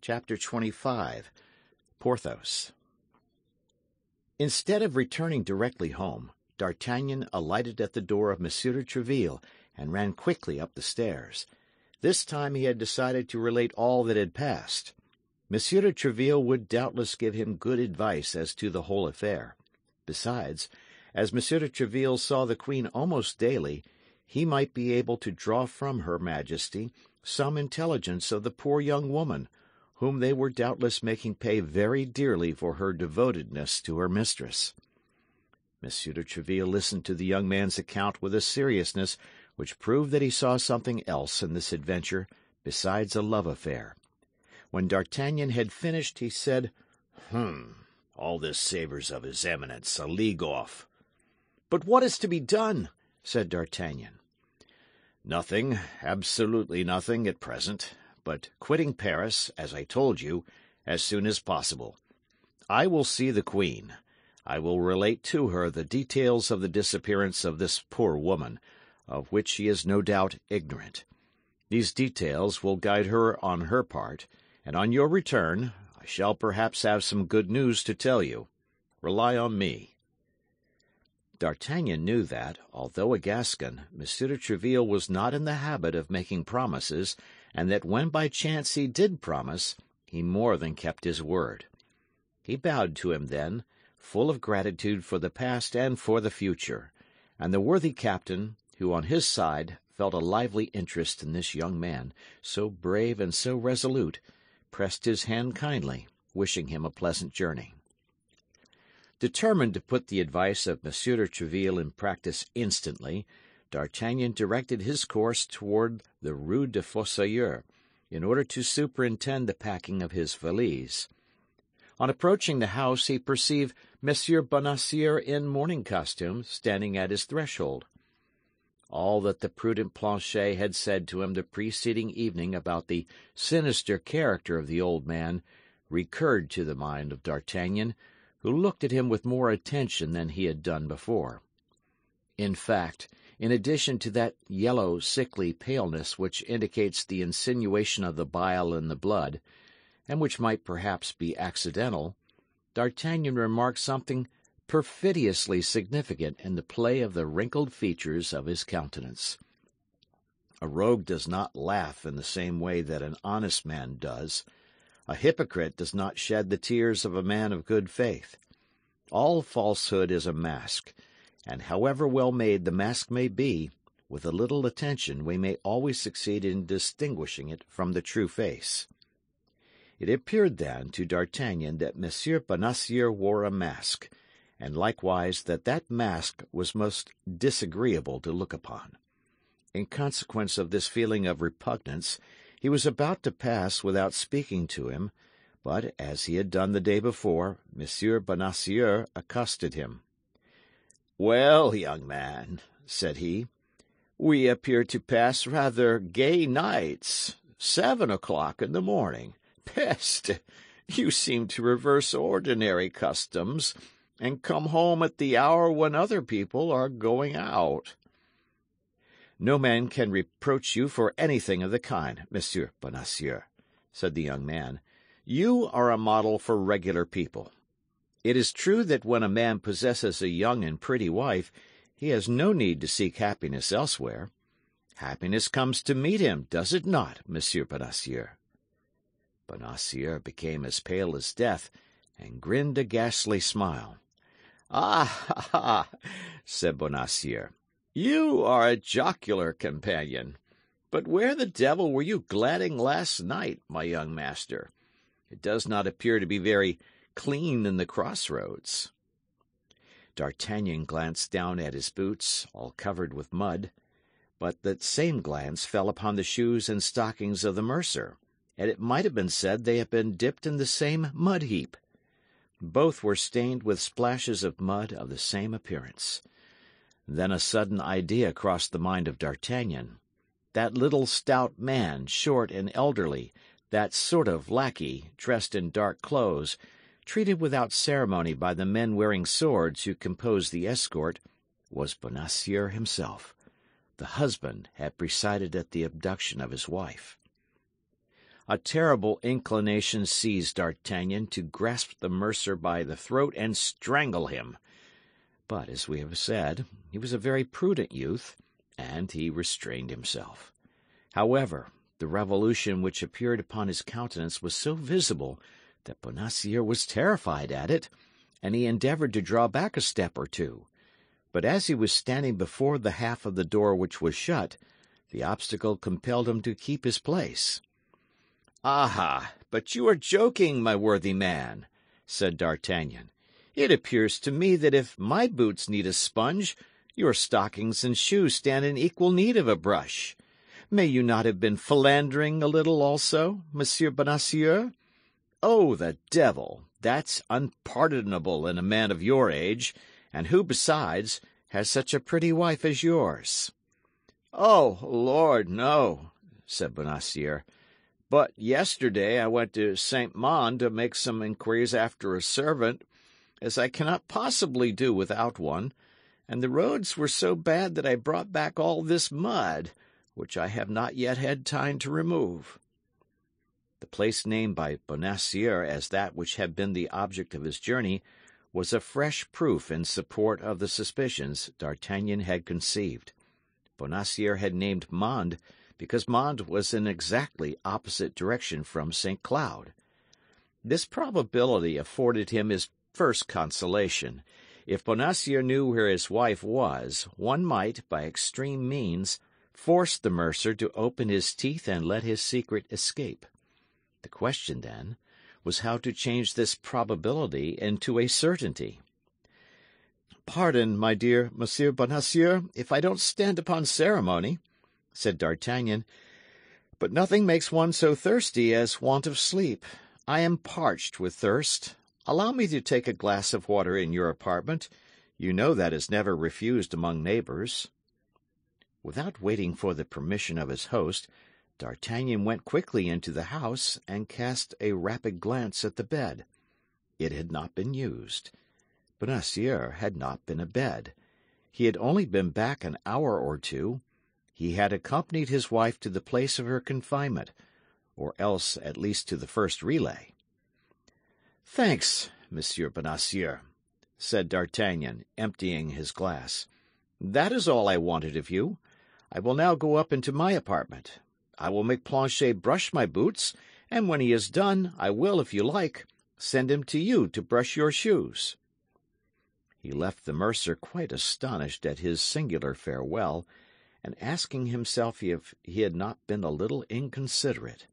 Chapter 25. Porthos. Instead of returning directly home, D'Artagnan alighted at the door of Monsieur de Tréville and ran quickly up the stairs. This time he had decided to relate all that had passed. Monsieur de Tréville would doubtless give him good advice as to the whole affair. Besides, as Monsieur de Tréville saw the Queen almost daily, he might be able to draw from Her Majesty some intelligence of the poor young woman, whom they were doubtless making pay very dearly for her devotedness to her mistress. Monsieur de Tréville listened to the young man's account with a seriousness which proved that he saw something else in this adventure besides a love affair. When D'Artagnan had finished, he said, All this savours of his Eminence a league off." "But what is to be done?" said D'Artagnan. "Nothing, absolutely nothing at present, but quitting Paris, as I told you, as soon as possible. I will see the Queen. I will relate to her the details of the disappearance of this poor woman, of which she is no doubt ignorant. These details will guide her on her part, and on your return I shall perhaps have some good news to tell you. Rely on me." D'Artagnan knew that, although a Gascon, Monsieur de Tréville was not in the habit of making promises, and that when by chance he did promise, he more than kept his word. He bowed to him then, full of gratitude for the past and for the future, and the worthy captain, who on his side felt a lively interest in this young man, so brave and so resolute, pressed his hand kindly, wishing him a pleasant journey. Determined to put the advice of Monsieur de Tréville in practice instantly, D'Artagnan directed his course toward the Rue des Fossoyeurs, in order to superintend the packing of his valise. On approaching the house, he perceived Monsieur Bonacieux in mourning costume standing at his threshold. All that the prudent Planchet had said to him the preceding evening about the sinister character of the old man recurred to the mind of D'Artagnan, who looked at him with more attention than he had done before. In fact, in addition to that yellow, sickly paleness which indicates the insinuation of the bile in the blood, and which might perhaps be accidental, D'Artagnan remarked something perfidiously significant in the play of the wrinkled features of his countenance. A rogue does not laugh in the same way that an honest man does. A hypocrite does not shed the tears of a man of good faith. All falsehood is a mask, and however well made the mask may be, with a little attention we may always succeed in distinguishing it from the true face. It appeared then to D'Artagnan that Monsieur Bonacieux wore a mask, and likewise that that mask was most disagreeable to look upon. In consequence of this feeling of repugnance, he was about to pass without speaking to him, but, as he had done the day before, Monsieur Bonacieux accosted him. "Well, young man," said he, "we appear to pass rather gay nights. 7 o'clock in the morning. Peste! You seem to reverse ordinary customs, and come home at the hour when other people are going out." "No man can reproach you for anything of the kind, Monsieur Bonacieux," said the young man. "You are a model for regular people. It is true that when a man possesses a young and pretty wife, he has no need to seek happiness elsewhere. Happiness comes to meet him, does it not, Monsieur Bonacieux?" Bonacieux became as pale as death, and grinned a ghastly smile. "Ah, ha, ha!" said Bonacieux. "You are a jocular companion. But where the devil were you gladding last night, my young master? It does not appear to be very clean in the crossroads." D'Artagnan glanced down at his boots, all covered with mud, but that same glance fell upon the shoes and stockings of the mercer, and it might have been said they had been dipped in the same mud-heap. Both were stained with splashes of mud of the same appearance. Then a sudden idea crossed the mind of D'Artagnan. That little stout man, short and elderly, that sort of lackey, dressed in dark clothes, treated without ceremony by the men wearing swords who composed the escort, was Bonacieux himself. The husband had presided at the abduction of his wife. A terrible inclination seized D'Artagnan to grasp the mercer by the throat and strangle him. But, as we have said, he was a very prudent youth, and he restrained himself. However, the revolution which appeared upon his countenance was so visible that Bonacieux was terrified at it, and he endeavoured to draw back a step or two. But as he was standing before the half of the door which was shut, the obstacle compelled him to keep his place. "Aha, but you are joking, my worthy man," said D'Artagnan. "It appears to me that if my boots need a sponge, your stockings and shoes stand in equal need of a brush. May you not have been philandering a little also, Monsieur Bonacieux? Oh, the devil! That's unpardonable in a man of your age, and who, besides, has such a pretty wife as yours." "Oh, Lord, no," said Bonacieux. "But yesterday I went to St. Mande to make some inquiries after a servant, as I cannot possibly do without one, and the roads were so bad that I brought back all this mud, which I have not yet had time to remove." The place named by Bonacieux as that which had been the object of his journey was a fresh proof in support of the suspicions D'Artagnan had conceived. Bonacieux had named Mende because Mende was in exactly opposite direction from St. Cloud. This probability afforded him his first consolation. If Bonacieux knew where his wife was, one might, by extreme means, force the mercer to open his teeth and let his secret escape. The question, then, was how to change this probability into a certainty. "Pardon, my dear Monsieur Bonacieux, if I don't stand upon ceremony," said D'Artagnan, "but nothing makes one so thirsty as want of sleep. I am parched with thirst. Allow me to take a glass of water in your apartment. You know that is never refused among neighbours." Without waiting for the permission of his host, D'Artagnan went quickly into the house and cast a rapid glance at the bed. It had not been used. Bonacieux had not been abed. He had only been back an hour or two. He had accompanied his wife to the place of her confinement, or else at least to the first relay. "Thanks, Monsieur Bonacieux," said D'Artagnan, emptying his glass. "That is all I wanted of you. I will now go up into my apartment. I will make Planchet brush my boots, and when he has done, I will, if you like, send him to you to brush your shoes." He left the mercer quite astonished at his singular farewell, and asking himself if he had not been a little inconsiderate.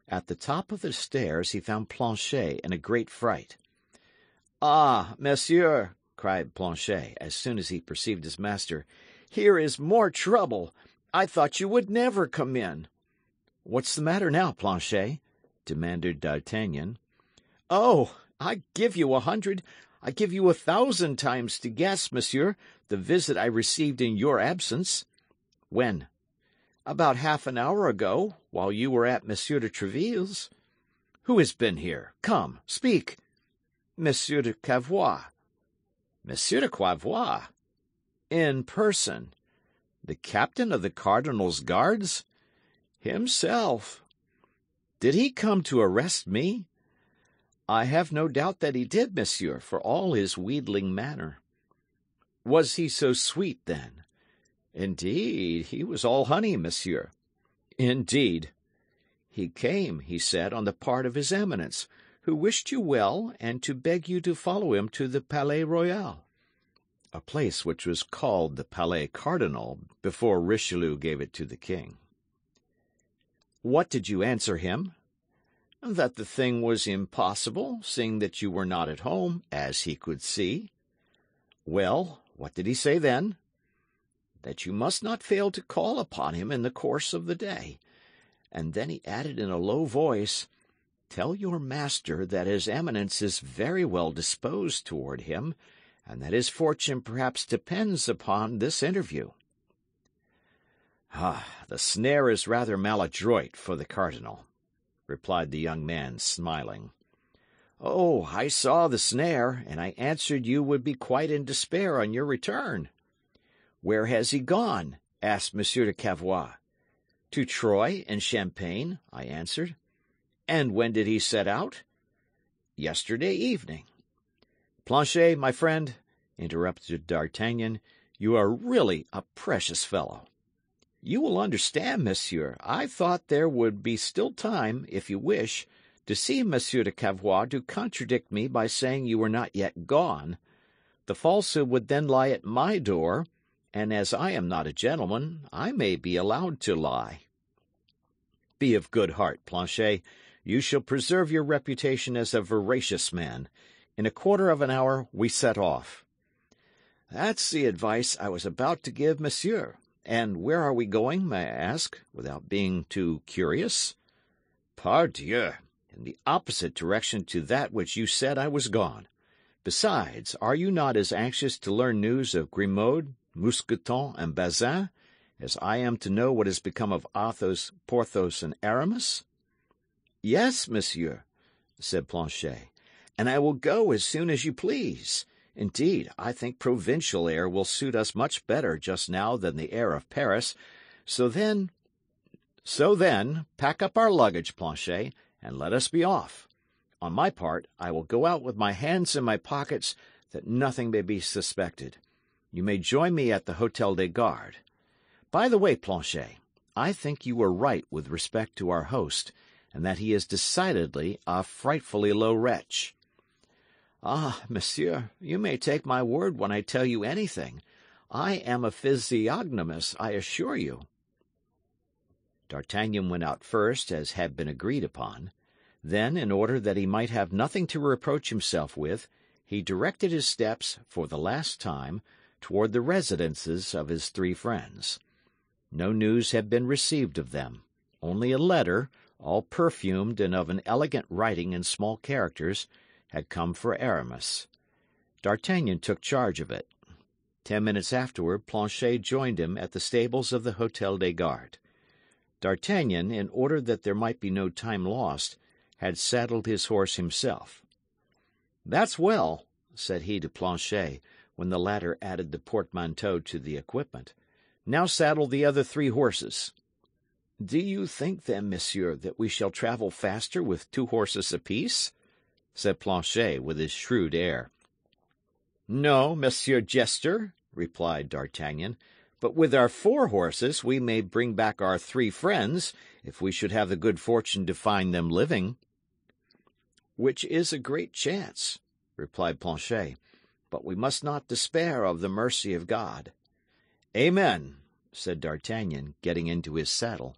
At the top of the stairs he found Planchet in a great fright. "Ah, monsieur," cried Planchet, as soon as he perceived his master, "here is more trouble. I thought you would never come in." "What's the matter now, Planchet?" demanded D'Artagnan. "Oh, I give you 1,000 times to guess, monsieur, the visit I received in your absence." "When?" "About half an hour ago, while you were at Monsieur de Tréville's." "Who has been here? Come, speak." "Monsieur de Cavois." "Monsieur de Cavois?" "In person." "The captain of the cardinal's guards?" "Himself." "Did he come to arrest me?" "I have no doubt that he did, monsieur, for all his wheedling manner." "Was he so sweet, then?" "Indeed, he was all honey, monsieur." "Indeed." "He came, he said, on the part of his Eminence, who wished you well, and to beg you to follow him to the Palais Royal." A place which was called the Palais Cardinal before Richelieu gave it to the king. "What did you answer him?" "That the thing was impossible, seeing that you were not at home, as he could see." "Well, what did he say then?" "That you must not fail to call upon him in the course of the day." And then he added in a low voice, "Tell your master that his Eminence is very well disposed toward him, and that his fortune perhaps depends upon this interview." "Ah, the snare is rather maladroit for the cardinal," replied the young man, smiling. "Oh, I saw the snare, and I answered you would be quite in despair on your return." "Where has he gone?" asked Monsieur de Cavois. To Troyes in Champagne, I answered. And when did he set out? Yesterday evening. Planchet, my friend, interrupted D'Artagnan, you are really a precious fellow. You will understand, monsieur, I thought there would be still time, if you wish, to see Monsieur de Cavois to contradict me by saying you were not yet gone. The falsehood would then lie at my door, and as I am not a gentleman, I may be allowed to lie. Be of good heart, Planchet. You shall preserve your reputation as a veracious man. In a quarter of an hour we set off. That's the advice I was about to give monsieur. And where are we going, may I ask, without being too curious? Pardieu, in the opposite direction to that which you said I was gone. Besides, are you not as anxious to learn news of Grimaud, Mousqueton, and Bazin, as I am to know what has become of Athos, Porthos, and Aramis? Yes, monsieur, said Planchet, and I will go as soon as you please. Indeed, I think provincial air will suit us much better just now than the air of Paris. So then, pack up our luggage, Planchet, and let us be off. On my part, I will go out with my hands in my pockets, that nothing may be suspected. You may join me at the Hôtel des Gardes. By the way, Planchet, I think you were right with respect to our host, and that he is decidedly a frightfully low wretch. Ah, monsieur, you may take my word when I tell you anything. I am a physiognomist, I assure you. D'Artagnan went out first, as had been agreed upon. Then, in order that he might have nothing to reproach himself with, he directed his steps, for the last time, toward the residences of his three friends. No news had been received of them. Only a letter, all perfumed and of an elegant writing in small characters, had come for Aramis. D'Artagnan took charge of it. 10 minutes afterward, Planchet joined him at the stables of the Hôtel des Gardes. D'Artagnan, in order that there might be no time lost, had saddled his horse himself. "That's well," said he to Planchet, when the latter added the portmanteau to the equipment. "Now saddle the other 3 horses." "Do you think, then, monsieur, that we shall travel faster with 2 horses apiece?" said Planchet with his shrewd air. "No, monsieur jester," replied D'Artagnan, "but with our 4 horses we may bring back our 3 friends, if we should have the good fortune to find them living." "Which is a great chance," replied Planchet, "but we must not despair of the mercy of God." "Amen," said D'Artagnan, getting into his saddle.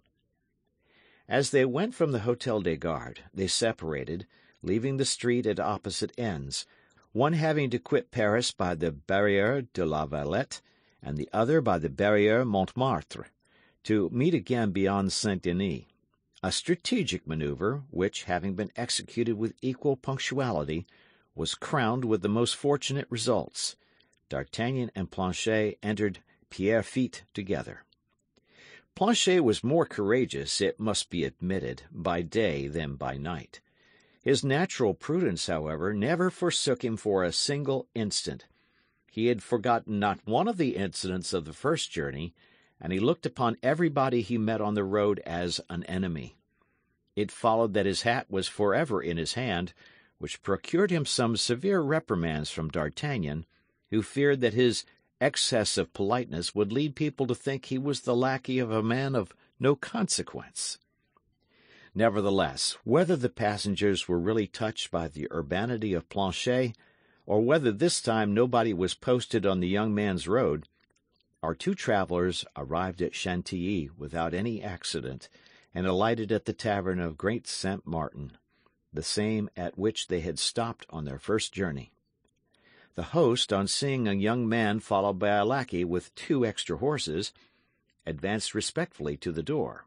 As they went from the Hôtel des Gardes, they separated, leaving the street at opposite ends, one having to quit Paris by the Barrière de la Valette, and the other by the Barrière Montmartre, to meet again beyond Saint-Denis. A strategic maneuver, which, having been executed with equal punctuality, was crowned with the most fortunate results. D'Artagnan and Planchet entered Pierrefitte together. Planchet was more courageous, it must be admitted, by day than by night. His natural prudence, however, never forsook him for a single instant. He had forgotten not one of the incidents of the first journey, and he looked upon everybody he met on the road as an enemy. It followed that his hat was forever in his hand, which procured him some severe reprimands from D'Artagnan, who feared that his excess of politeness would lead people to think he was the lackey of a man of no consequence. Nevertheless, whether the passengers were really touched by the urbanity of Planchet, or whether this time nobody was posted on the young man's road, our 2 travelers arrived at Chantilly without any accident, and alighted at the tavern of Great Saint Martin, the same at which they had stopped on their first journey. The host, on seeing a young man followed by a lackey with 2 extra horses, advanced respectfully to the door.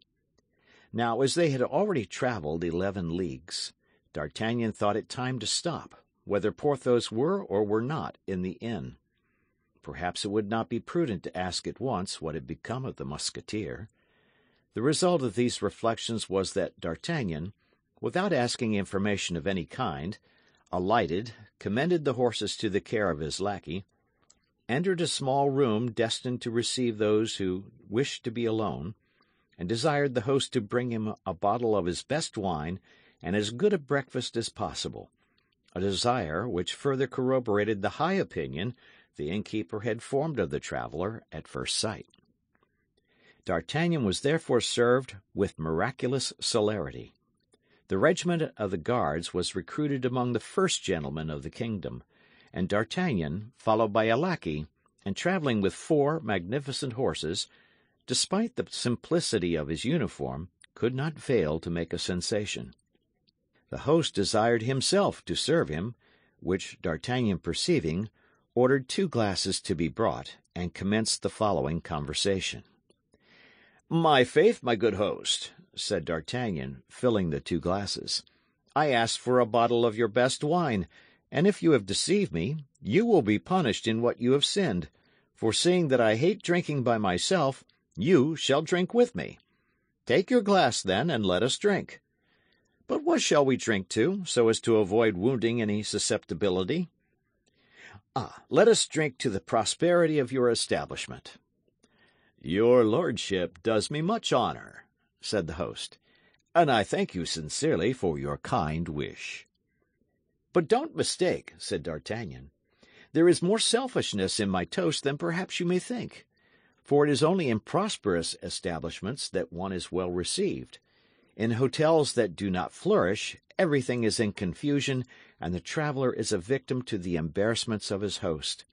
Now, as they had already travelled 11 leagues, D'Artagnan thought it time to stop, whether Porthos were or were not in the inn. Perhaps it would not be prudent to ask at once what had become of the Musketeer. The result of these reflections was that D'Artagnan, without asking information of any kind, alighted, commended the horses to the care of his lackey, entered a small room destined to receive those who wished to be alone, and desired the host to bring him a bottle of his best wine and as good a breakfast as possible, a desire which further corroborated the high opinion the innkeeper had formed of the traveller at first sight. D'Artagnan was therefore served with miraculous celerity. The regiment of the Guards was recruited among the first gentlemen of the kingdom, and D'Artagnan, followed by a lackey, and travelling with 4 magnificent horses, despite the simplicity of his uniform, could not fail to make a sensation. The host desired himself to serve him, which D'Artagnan perceiving, ordered 2 glasses to be brought, and commenced the following conversation. "My faith, my good host," said D'Artagnan, filling the 2 glasses, "I asked for a bottle of your best wine, and if you have deceived me, you will be punished in what you have sinned, for seeing that I hate drinking by myself, you shall drink with me. Take your glass, then, and let us drink. But what shall we drink to, so as to avoid wounding any susceptibility?" "Let us drink to the prosperity of your establishment." "Your lordship does me much honour," said the host, "and I thank you sincerely for your kind wish." "But don't mistake," said D'Artagnan. "There is more selfishness in my toast than perhaps you may think, for it is only in prosperous establishments that one is well received. In hotels that do not flourish, everything is in confusion, and the traveller is a victim to the embarrassments of his host.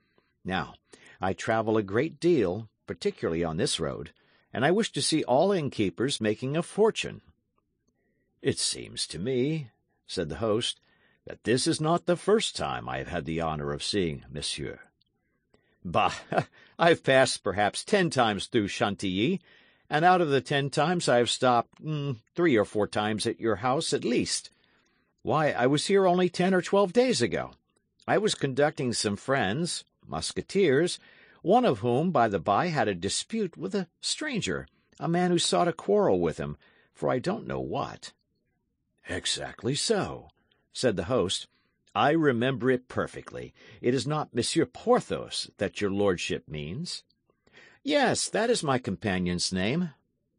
Now, I travel a great deal, particularly on this road, and I wish to see all innkeepers making a fortune." "It seems to me," said the host, "that this is not the first time I have had the honour of seeing monsieur." "Bah! I've passed perhaps 10 times through Chantilly, and out of the 10 times I have stopped 3 or 4 times at your house at least. Why, I was here only 10 or 12 days ago. I was conducting some friends, Musketeers, one of whom, by the by, had a dispute with a stranger, a man who sought a quarrel with him, for I don't know what." "Exactly so," said the host. "I remember it perfectly. It is not Monsieur Porthos that your lordship means?" "Yes, that is my companion's name.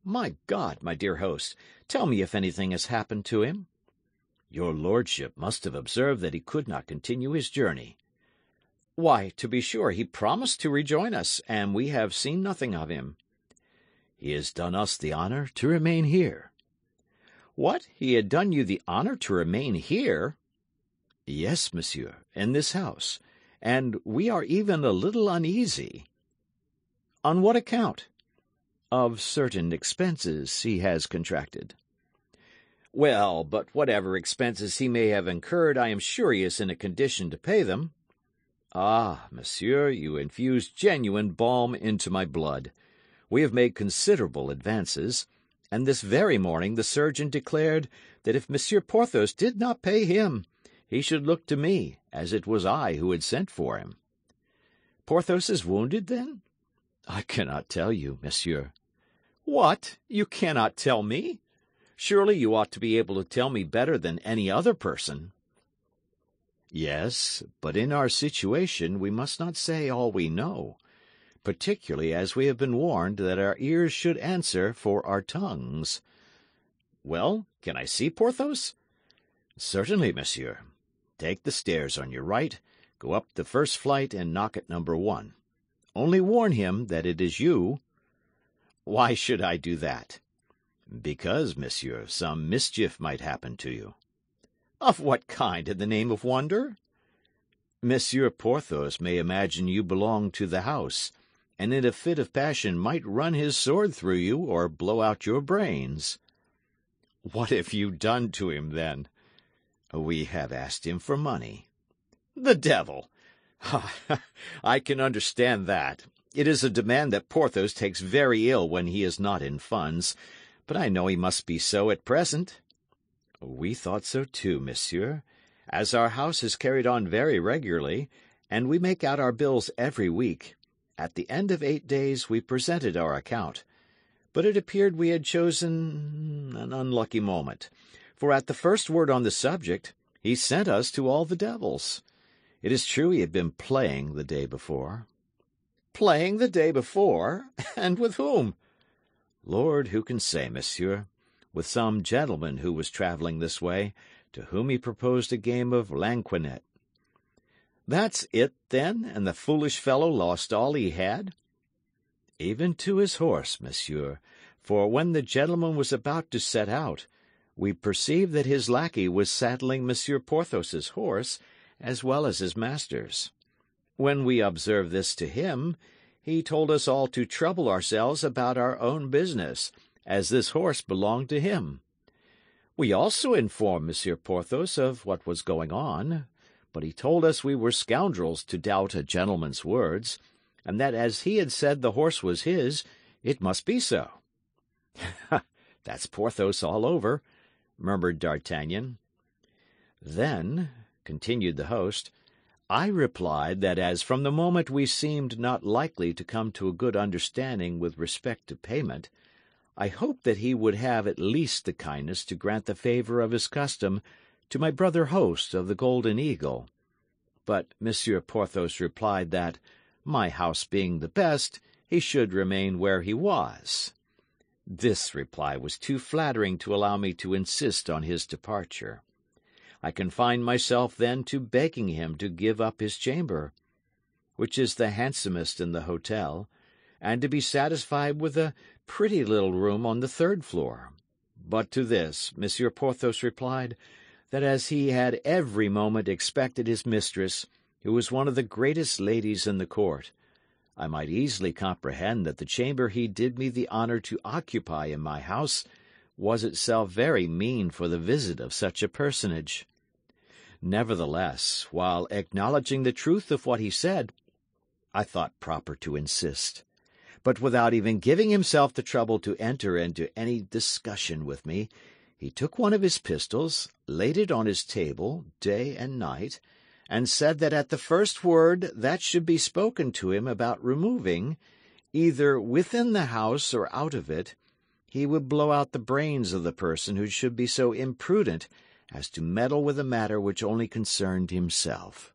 My God, my dear host, tell me if anything has happened to him." "Your lordship must have observed that he could not continue his journey." "Why, to be sure, he promised to rejoin us, and we have seen nothing of him." "He has done us the honour to remain here." "What, he had done you the honour to remain here?" "Yes, monsieur, in this house, and we are even a little uneasy." "On what account?" "Of certain expenses he has contracted." "Well, but whatever expenses he may have incurred, I am sure he is in a condition to pay them." "Ah, monsieur, you infuse genuine balm into my blood. We have made considerable advances, and this very morning the surgeon declared that if Monsieur Porthos did not pay him, he should look to me, as it was I who had sent for him." "Porthos is wounded, then?" "I cannot tell you, monsieur." "What! You cannot tell me? Surely you ought to be able to tell me better than any other person." "Yes, but in our situation we must not say all we know, particularly as we have been warned that our ears should answer for our tongues." "Well, can I see Porthos?" "Certainly, monsieur. Take the stairs on your right, go up the first flight, and knock at number 1. Only warn him that it is you." "Why should I do that?" "Because, monsieur, some mischief might happen to you." "Of what kind, in the name of wonder?" "Monsieur Porthos may imagine you belong to the house, and in a fit of passion might run his sword through you or blow out your brains." "What have you done to him, then?" "We have asked him for money." "The devil! I can understand that. It is a demand that Porthos takes very ill when he is not in funds, but I know he must be so at present." "We thought so too, monsieur, as our house is carried on very regularly, and we make out our bills every week. At the end of 8 days we presented our account, but it appeared we had chosen an unlucky moment, for at the first word on the subject he sent us to all the devils. It is true he had been playing the day before." "Playing the day before? And with whom?" Lord, who can say, monsieur? With some gentleman who was travelling this way, to whom he proposed a game of lansquenet. That's it, then, and the foolish fellow lost all he had? Even to his horse, monsieur, for when the gentleman was about to set out, we perceived that his lackey was saddling Monsieur Porthos's horse, as well as his master's. When we observed this to him, he told us all to trouble ourselves about our own business, as this horse belonged to him. We also informed Monsieur Porthos of what was going on, but he told us we were scoundrels to doubt a gentleman's words, and that as he had said the horse was his, it must be so. That's Porthos all over, murmured D'Artagnan. Then, continued the host, I replied that as from the moment we seemed not likely to come to a good understanding with respect to payment, I hoped that he would have at least the kindness to grant the favour of his custom to my brother host of the Golden Eagle. But Monsieur Porthos replied that, my house being the best, he should remain where he was. This reply was too flattering to allow me to insist on his departure. I confined myself then to begging him to give up his chamber, which is the handsomest in the hotel, and to be satisfied with a pretty little room on the third floor. But to this Monsieur Porthos replied that as he had every moment expected his mistress, who was one of the greatest ladies in the court, I might easily comprehend that the chamber he did me the honour to occupy in my house was itself very mean for the visit of such a personage. Nevertheless, while acknowledging the truth of what he said, I thought proper to insist. But without even giving himself the trouble to enter into any discussion with me, he took one of his pistols, laid it on his table day and night, and said that at the first word that should be spoken to him about removing, either within the house or out of it, he would blow out the brains of the person who should be so imprudent as to meddle with a matter which only concerned himself.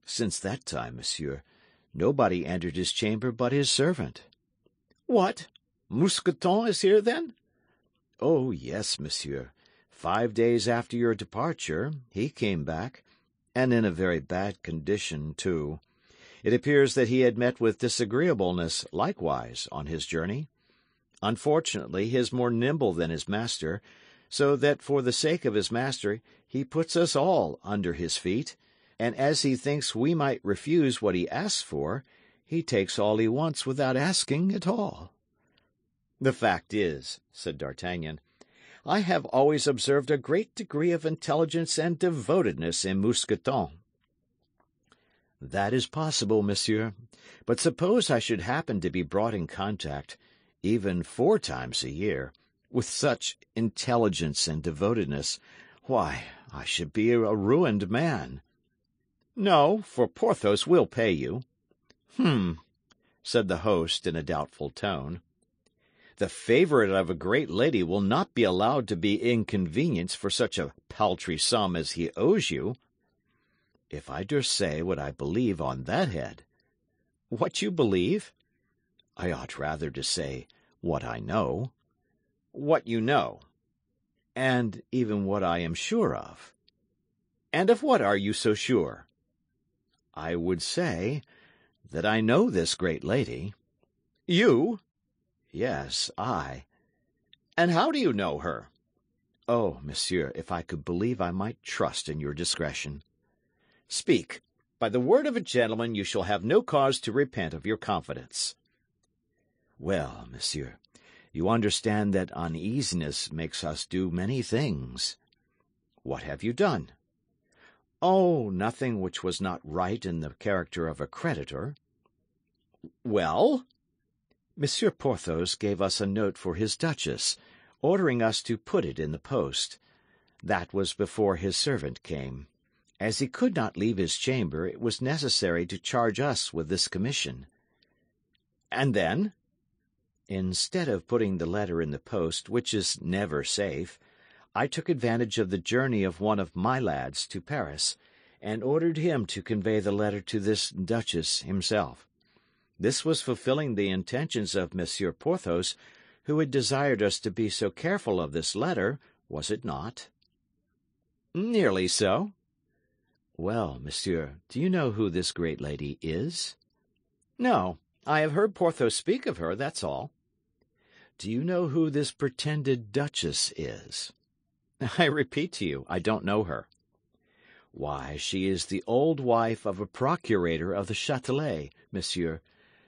Since that time, monsieur, nobody entered his chamber but his servant. What? Mousqueton is here, then? Oh, yes, monsieur. 5 days after your departure, he came back, and in a very bad condition, too. It appears that he had met with disagreeableness likewise on his journey. Unfortunately, he is more nimble than his master, so that for the sake of his master he puts us all under his feet, and as he thinks we might refuse what he asks for, he takes all he wants without asking at all. The fact is, said D'Artagnan, I have always observed a great degree of intelligence and devotedness in Mousqueton. That is possible, monsieur, but suppose I should happen to be brought in contact, even 4 times a year, with such intelligence and devotedness, why, I should be a ruined man. No, for Porthos will pay you. Said the host in a doubtful tone. The favourite of a great lady will not be allowed to be inconvenienced for such a paltry sum as he owes you. If I dare say what I believe on that head. What you believe? I ought rather to say what I know. What you know. And even what I am sure of. And of what are you so sure? I would say that I know this great lady. You? Yes, I. And how do you know her? Oh, monsieur, if I could believe I might trust in your discretion. Speak. By the word of a gentleman you shall have no cause to repent of your confidence. Well, monsieur, you understand that uneasiness makes us do many things. What have you done? Oh, nothing which was not right in the character of a creditor. Well? Monsieur Porthos gave us a note for his duchess, ordering us to put it in the post. That was before his servant came. As he could not leave his chamber, it was necessary to charge us with this commission. And then? Instead of putting the letter in the post, which is never safe, I took advantage of the journey of one of my lads to Paris, and ordered him to convey the letter to this duchess himself. This was fulfilling the intentions of Monsieur Porthos, who had desired us to be so careful of this letter, was it not?" "Nearly so." "Well, monsieur, do you know who this great lady is?" "No, I have heard Porthos speak of her, that's all." "Do you know who this pretended duchess is?" "I repeat to you, I don't know her." "Why, she is the old wife of a procurator of the Châtelet, monsieur,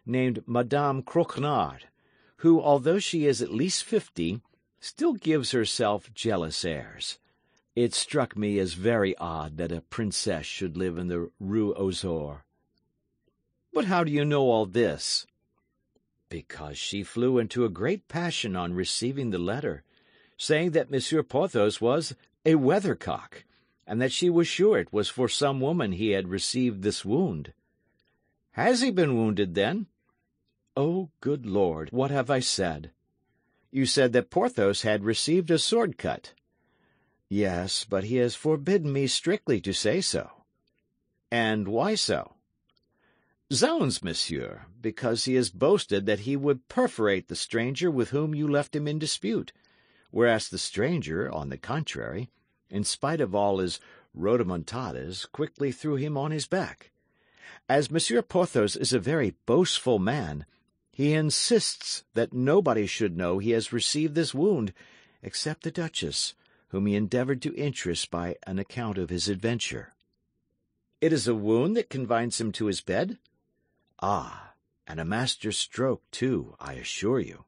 named Madame Croquenard, who, although she is at least 50, still gives herself jealous airs. It struck me as very odd that a princess should live in the Rue aux Ours." "But how do you know all this?" "Because she flew into a great passion on receiving the letter, saying that Monsieur Porthos was a weathercock, and that she was sure it was for some woman he had received this wound." "Has he been wounded, then?" "Oh, good Lord, what have I said?" "You said that Porthos had received a sword cut." "Yes, but he has forbidden me strictly to say so." "And why so?" "Zounds, monsieur, because he has boasted that he would perforate the stranger with whom you left him in dispute, whereas the stranger, on the contrary, in spite of all his rhodomontades, quickly threw him on his back. As Monsieur Porthos is a very boastful man, he insists that nobody should know he has received this wound, except the duchess, whom he endeavoured to interest by an account of his adventure." "It is a wound that confines him to his bed?" "Ah, and a master stroke, too, I assure you.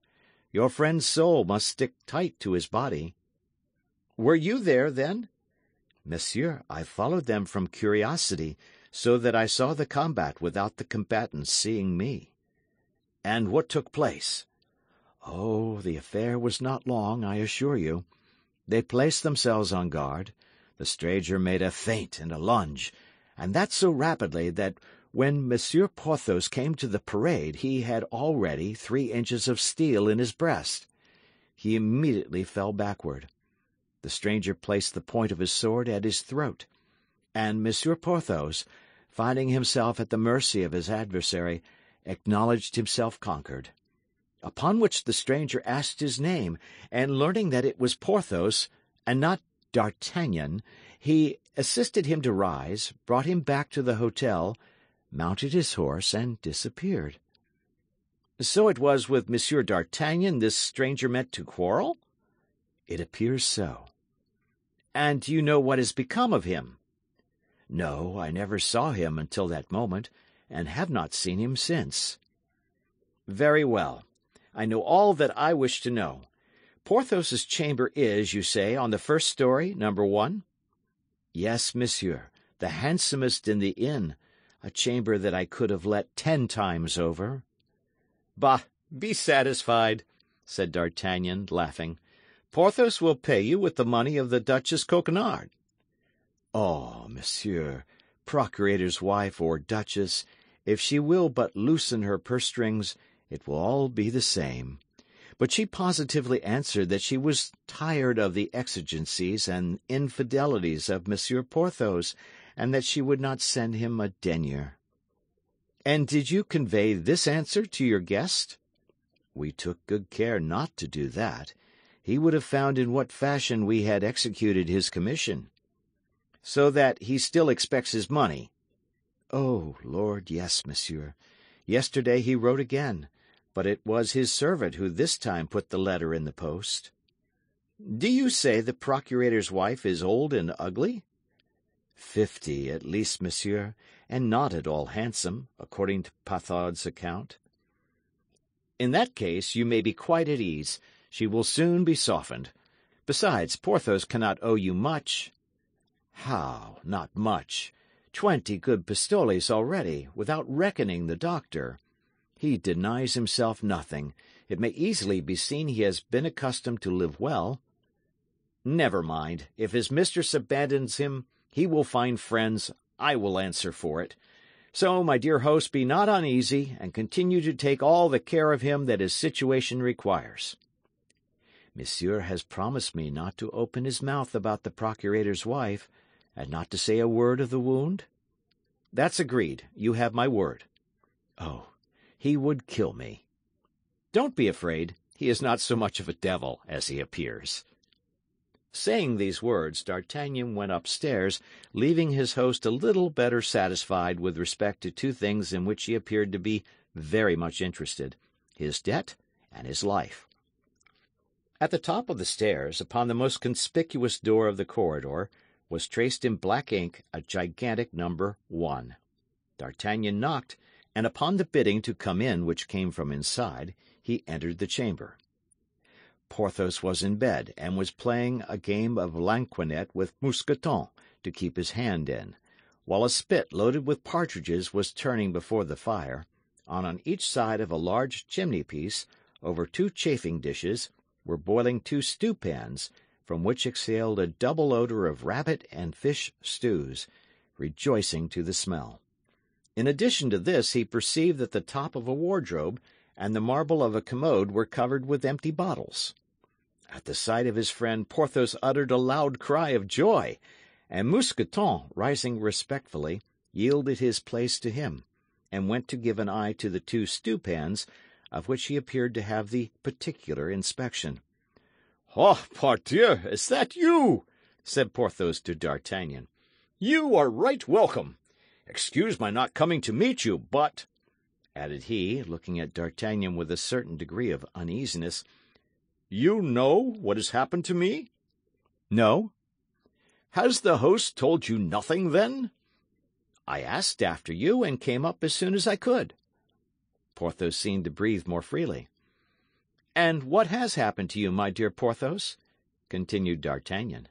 Your friend's soul must stick tight to his body." "Were you there, then?" "Monsieur, I followed them from curiosity, so that I saw the combat without the combatants seeing me." "And what took place?" "Oh, the affair was not long, I assure you. They placed themselves on guard. The stranger made a feint and a lunge, and that so rapidly that when Monsieur Porthos came to the parade he had already 3 inches of steel in his breast. He immediately fell backward. The stranger placed the point of his sword at his throat, and Monsieur Porthos, finding himself at the mercy of his adversary, acknowledged himself conquered. Upon which the stranger asked his name, and learning that it was Porthos, and not D'Artagnan, he assisted him to rise, brought him back to the hotel, mounted his horse, and disappeared." "So it was with Monsieur d'Artagnan this stranger meant to quarrel?" "It appears so." "And do you know what has become of him?" "No, I never saw him until that moment, and have not seen him since." "Very well. I know all that I wish to know. Porthos's chamber is, you say, on the first story, number 1? "Yes, monsieur, the handsomest in the inn, a chamber that I could have let 10 times over." "Bah, be satisfied," said D'Artagnan, laughing. "Porthos will pay you with the money of the Duchess Coquenard." "Oh, monsieur, procurator's wife or duchess, if she will but loosen her purse strings, it will all be the same. But she positively answered that she was tired of the exigencies and infidelities of Monsieur Porthos, and that she would not send him a denier." "And did you convey this answer to your guest?" "We took good care not to do that. He would have found in what fashion we had executed his commission." "So that he still expects his money?" "Oh, Lord, yes, monsieur. Yesterday he wrote again, but it was his servant who this time put the letter in the post." "Do you say the procurator's wife is old and ugly?" 50 at least, monsieur, and not at all handsome, according to Pathaud's account." "In that case you may be quite at ease. She will soon be softened. Besides, Porthos cannot owe you much." "How, not much? 20 good pistoles already, without reckoning the doctor. He denies himself nothing. It may easily be seen he has been accustomed to live well." "Never mind. If his mistress abandons him, he will find friends, I will answer for it. So, my dear host, be not uneasy, and continue to take all the care of him that his situation requires." "Monsieur has promised me not to open his mouth about the procurator's wife, and not to say a word of the wound?" "That's agreed. You have my word." "Oh, he would kill me." "Don't be afraid. he is not so much of a devil as he appears." Saying these words, D'Artagnan went upstairs, leaving his host a little better satisfied with respect to two things in which he appeared to be very much interested, his debt and his life. At the top of the stairs, upon the most conspicuous door of the corridor, was traced in black ink a gigantic number 1. D'Artagnan knocked, and upon the bidding to come in, which came from inside, he entered the chamber. Porthos was in bed, and was playing a game of lansquenet with Mousqueton to keep his hand in, while a spit loaded with partridges was turning before the fire, and on each side of a large chimney-piece, over 2 chafing dishes, were boiling 2 stewpans, from which exhaled a double odour of rabbit and fish stews, rejoicing to the smell. In addition to this, he perceived that the top of a wardrobe and the marble of a commode were covered with empty bottles. At the sight of his friend, Porthos uttered a loud cry of joy, and Mousqueton, rising respectfully, yielded his place to him, and went to give an eye to the 2 stewpans, of which he appeared to have the particular inspection. "Ah, pardieu, is that you?" said Porthos to D'Artagnan. "You are right welcome. Excuse my not coming to meet you, but," added he, looking at D'Artagnan with a certain degree of uneasiness, "you know what has happened to me?" "No." "Has the host told you nothing, then?" "I asked after you, and came up as soon as I could." Porthos seemed to breathe more freely. "And what has happened to you, my dear Porthos?" continued D'Artagnan.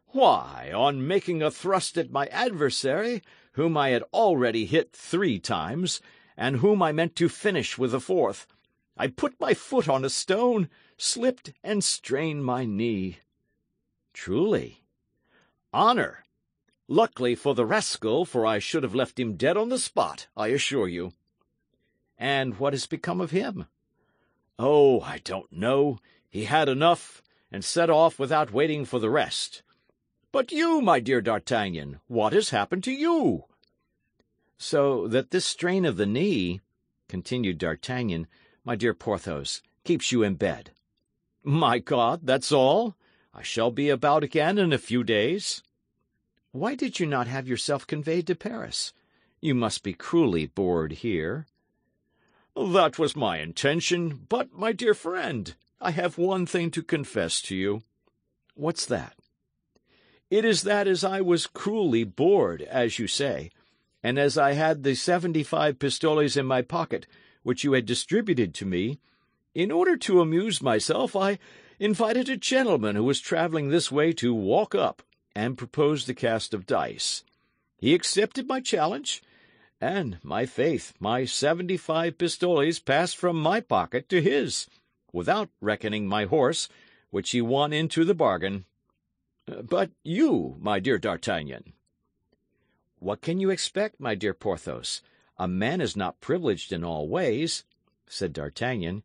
"Why, on making a thrust at my adversary, whom I had already hit 3 times, and whom I meant to finish with the 4th, I put my foot on a stone, slipped, and strained my knee." "Truly?" "Honour! Luckily for the rascal, for I should have left him dead on the spot, I assure you." "And what has become of him?" "Oh, I don't know. He had enough, and set off without waiting for the rest. But you, my dear D'Artagnan, what has happened to you?" "So that this strain of the knee," continued D'Artagnan, "my dear Porthos, keeps you in bed." "My God, that's all? I shall be about again in a few days." "Why did you not have yourself conveyed to Paris? You must be cruelly bored here." "That was my intention, but, my dear friend, I have one thing to confess to you." "What's that?" "It is that as I was cruelly bored, as you say, and as I had the 75 pistoles in my pocket, which you had distributed to me, in order to amuse myself, I invited a gentleman who was travelling this way to walk up, and proposed the cast of dice. He accepted my challenge, and, my faith, my 75 pistoles passed from my pocket to his, without reckoning my horse, which he won into the bargain. But you, my dear D'Artagnan?" "What can you expect, my dear Porthos? A man is not privileged in all ways," said D'Artagnan.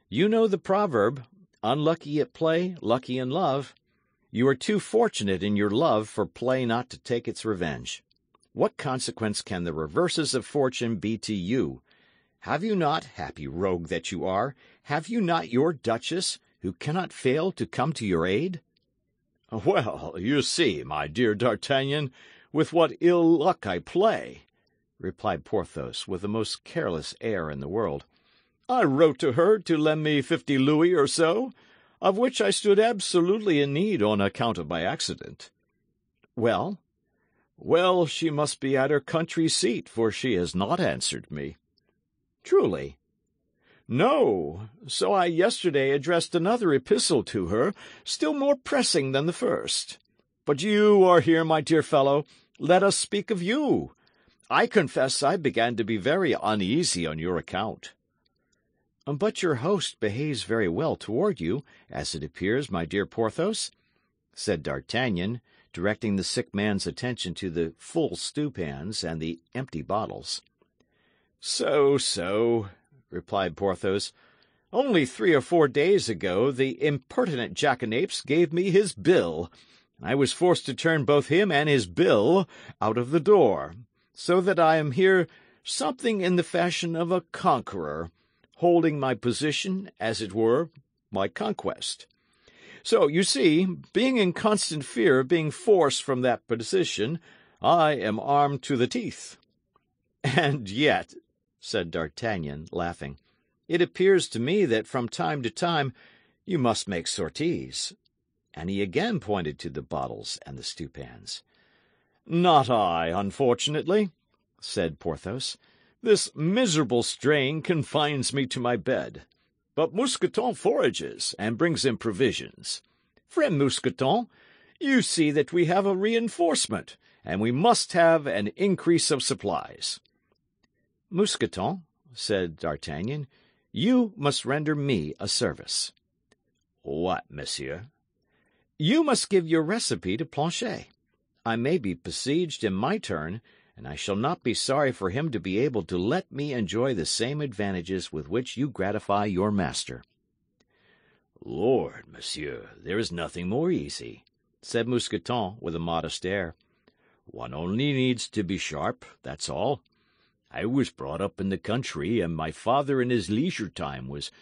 "You know the proverb, 'Unlucky at play, lucky in love.' You are too fortunate in your love for play not to take its revenge. What consequence can the reverses of fortune be to you? Have you not, happy rogue that you are, have you not your Duchess, who cannot fail to come to your aid?" "Well, you see, my dear D'Artagnan, with what ill luck I play," replied Porthos, with the most careless air in the world. "I wrote to her to lend me 50 louis or so, of which I stood absolutely in need on account of my accident." "Well?" "Well, she must be at her country seat, for she has not answered me." "Truly?" "No. So I yesterday addressed another epistle to her, still more pressing than the first. But you are here, my dear fellow. Let us speak of you. I confess I began to be very uneasy on your account." "But your host behaves very well toward you, as it appears, my dear Porthos," said D'Artagnan, directing the sick man's attention to the full stewpans and the empty bottles. So, replied Porthos. "Only 3 or 4 days ago the impertinent jackanapes gave me his bill. I was forced to turn both him and his bill out of the door, so that I am here something in the fashion of a conqueror, holding my position, as it were, my conquest. So, you see, being in constant fear of being forced from that position, I am armed to the teeth." "And yet," said D'Artagnan, laughing, "it appears to me that from time to time you must make sorties." And he again pointed to the bottles and the stewpans. "Not I, unfortunately," said Porthos. "This miserable strain confines me to my bed. But Mousqueton forages and brings in provisions. Friend Mousqueton, you see that we have a reinforcement, and we must have an increase of supplies." "Mousqueton," said D'Artagnan, "you must render me a service." "What, monsieur?" "You must give your recipe to Planchet. I may be besieged in my turn, and I shall not be sorry for him to be able to let me enjoy the same advantages with which you gratify your master." "Lord, monsieur, there is nothing more easy," said Mousqueton with a modest air. "One only needs to be sharp, that's all. I was brought up in the country, and my father in his leisure time was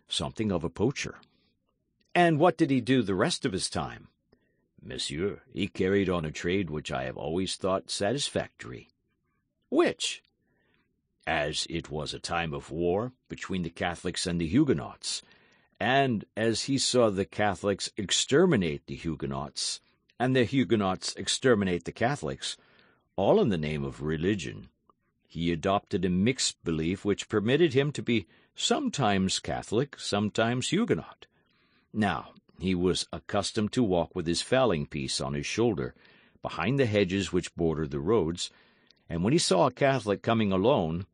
something of a poacher." "And what did he do the rest of his time?" "Monsieur, he carried on a trade which I have always thought satisfactory." "Which?" "As it was a time of war between the Catholics and the Huguenots, and as he saw the Catholics exterminate the Huguenots, and the Huguenots exterminate the Catholics, all in the name of religion, he adopted a mixed belief which permitted him to be sometimes Catholic, sometimes Huguenot. Now, he was accustomed to walk with his fowling-piece on his shoulder, behind the hedges which border the roads, and when he saw a Catholic coming alone,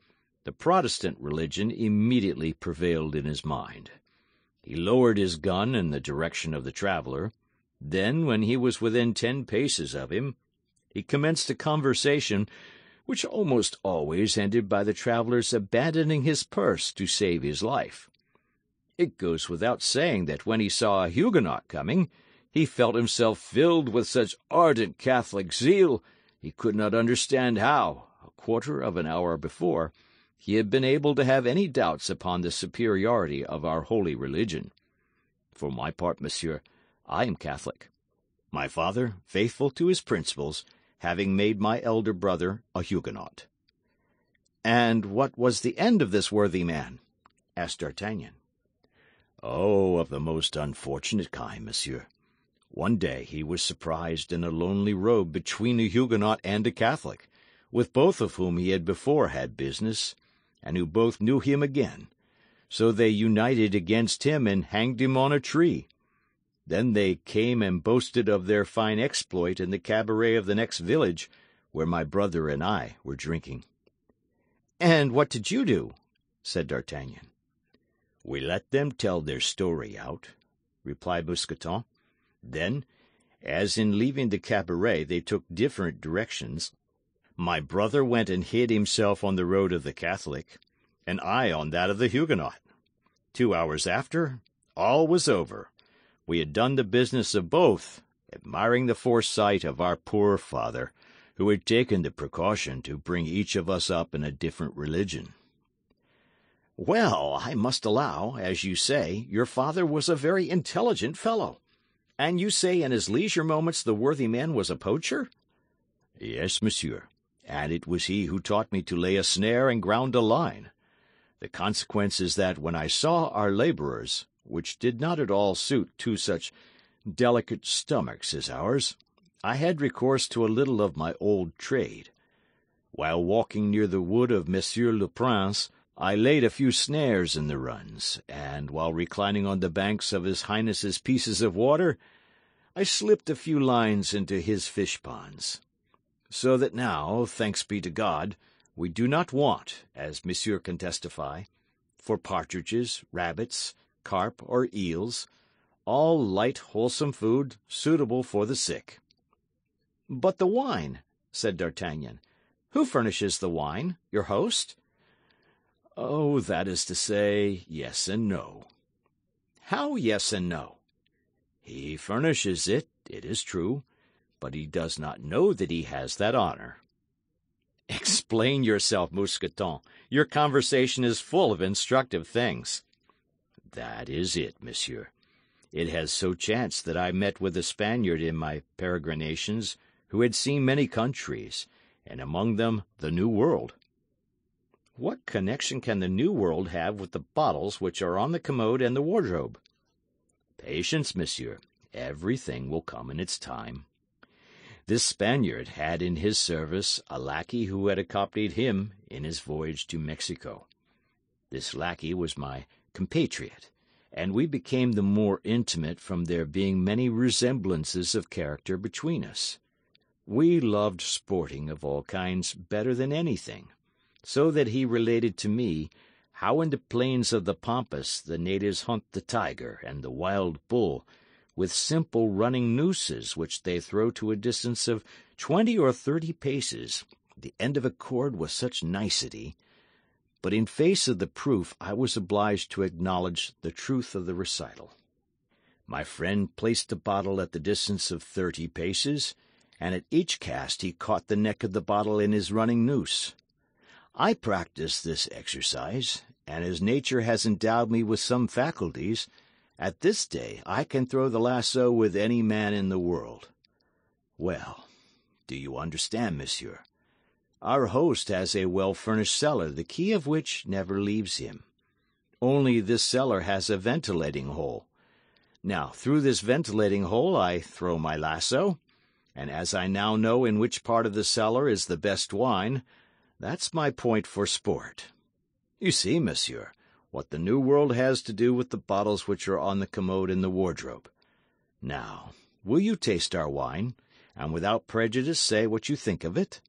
the Protestant religion immediately prevailed in his mind. He lowered his gun in the direction of the traveller. Then, when he was within 10 paces of him, he commenced a conversation which almost always ended by the traveller's abandoning his purse to save his life. It goes without saying that when he saw a Huguenot coming, he felt himself filled with such ardent Catholic zeal he could not understand how, a quarter of an hour before, he had been able to have any doubts upon the superiority of our holy religion. For my part, monsieur, I am Catholic. My father, faithful to his principles, having made my elder brother a Huguenot." "And what was the end of this worthy man?" asked D'Artagnan. "Oh, of the most unfortunate kind, monsieur. One day he was surprised in a lonely road between a Huguenot and a Catholic, with both of whom he had before had business, and who both knew him again. So they united against him and hanged him on a tree. Then they came and boasted of their fine exploit in the cabaret of the next village, where my brother and I were drinking." "And what did you do?" said D'Artagnan. "We let them tell their story out," replied Mousqueton. "Then, as in leaving the cabaret they took different directions, my brother went and hid himself on the road of the Catholic, and I on that of the Huguenot. 2 hours after, all was over. We had done the business of both, admiring the foresight of our poor father, who had taken the precaution to bring each of us up in a different religion." "Well, I must allow, as you say, your father was a very intelligent fellow. And you say in his leisure moments the worthy man was a poacher?" "Yes, monsieur, and it was he who taught me to lay a snare and ground a line. The consequence is that when I saw our labourers, which did not at all suit two such delicate stomachs as ours, I had recourse to a little of my old trade. While walking near the wood of Monsieur le Prince, I laid a few snares in the runs, and while reclining on the banks of His Highness's pieces of water, I slipped a few lines into his fish ponds. So that now, thanks be to God, we do not want, as monsieur can testify, for partridges, rabbits, carp, or eels, all light, wholesome food, suitable for the sick." "But the wine," said D'Artagnan. "Who furnishes the wine? Your host?" "Oh, that is to say, yes and no." "How yes and no?" "He furnishes it, it is true, but he does not know that he has that honor." "Explain yourself, Mousqueton. Your conversation is full of instructive things." That is it, monsieur. It has so chanced that I met with a Spaniard in my peregrinations who had seen many countries, and among them the New World. What connection can the New World have with the bottles which are on the commode and the wardrobe? Patience, monsieur. Everything will come in its time. This Spaniard had in his service a lackey who had accompanied him in his voyage to Mexico. This lackey was my compatriot, and we became the more intimate from there being many resemblances of character between us. We loved sporting of all kinds better than anything, so that he related to me how in the plains of the Pampas the natives hunt the tiger and the wild bull with simple running nooses which they throw to a distance of 20 or 30 paces, the end of a cord with such nicety. But in face of the proof I was obliged to acknowledge the truth of the recital. My friend placed the bottle at the distance of 30 paces, and at each cast he caught the neck of the bottle in his running noose. I practiced this exercise, and as nature has endowed me with some faculties, at this day I can throw the lasso with any man in the world. Well, do you understand, monsieur? Our host has a well-furnished cellar, the key of which never leaves him. Only this cellar has a ventilating hole. Now, through this ventilating hole I throw my lasso, and as I now know in which part of the cellar is the best wine, that's my point for sport. You see, monsieur, what the New World has to do with the bottles which are on the commode and the wardrobe. Now, will you taste our wine, and without prejudice say what you think of it?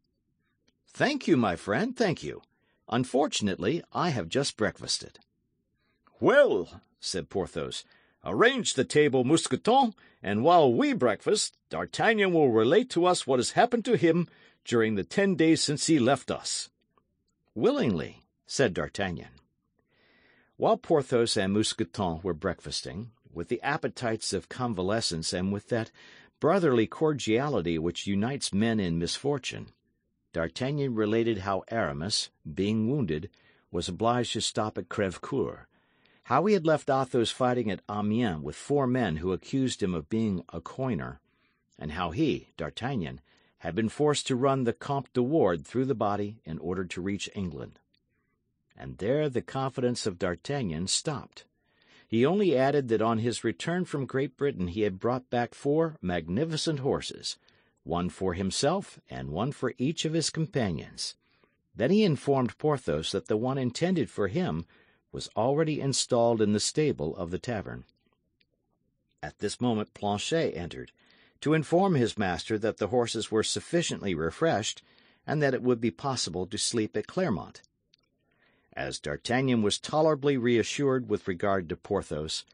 Thank you, my friend, thank you. Unfortunately, I have just breakfasted. Well, said Porthos, arrange the table, Mousqueton, and while we breakfast, D'Artagnan will relate to us what has happened to him during the 10 days since he left us. Willingly, said D'Artagnan. While Porthos and Mousqueton were breakfasting, with the appetites of convalescence and with that brotherly cordiality which unites men in misfortune, D'Artagnan related how Aramis, being wounded, was obliged to stop at Crèvecoeur, how he had left Athos fighting at Amiens with 4 men who accused him of being a coiner, and how he, D'Artagnan, had been forced to run the Comte de Ward through the body in order to reach England. And there the confidence of D'Artagnan stopped. He only added that on his return from Great Britain he had brought back 4 magnificent horses, one for himself and one for each of his companions. Then he informed Porthos that the one intended for him was already installed in the stable of the tavern. At this moment Planchet entered, to inform his master that the horses were sufficiently refreshed, and that it would be possible to sleep at Claremont. As D'Artagnan was tolerably reassured with regard to Porthos,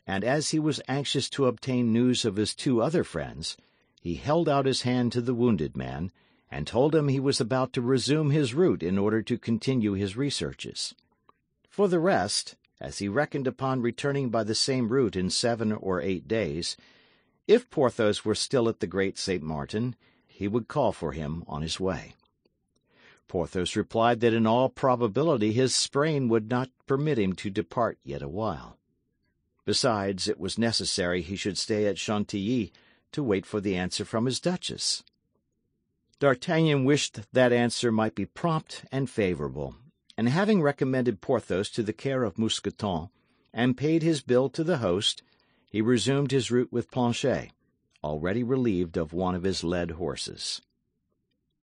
and as he was anxious to obtain news of his 2 other friends, he held out his hand to the wounded man, and told him he was about to resume his route in order to continue his researches. For the rest, as he reckoned upon returning by the same route in 7 or 8 days, if Porthos were still at the Great St. Martin, he would call for him on his way. Porthos replied that in all probability his sprain would not permit him to depart yet a while. Besides, it was necessary he should stay at Chantilly to wait for the answer from his duchess. D'Artagnan wished that answer might be prompt and favourable, and having recommended Porthos to the care of Mousqueton, and paid his bill to the host, he resumed his route with Planchet, already relieved of one of his led horses.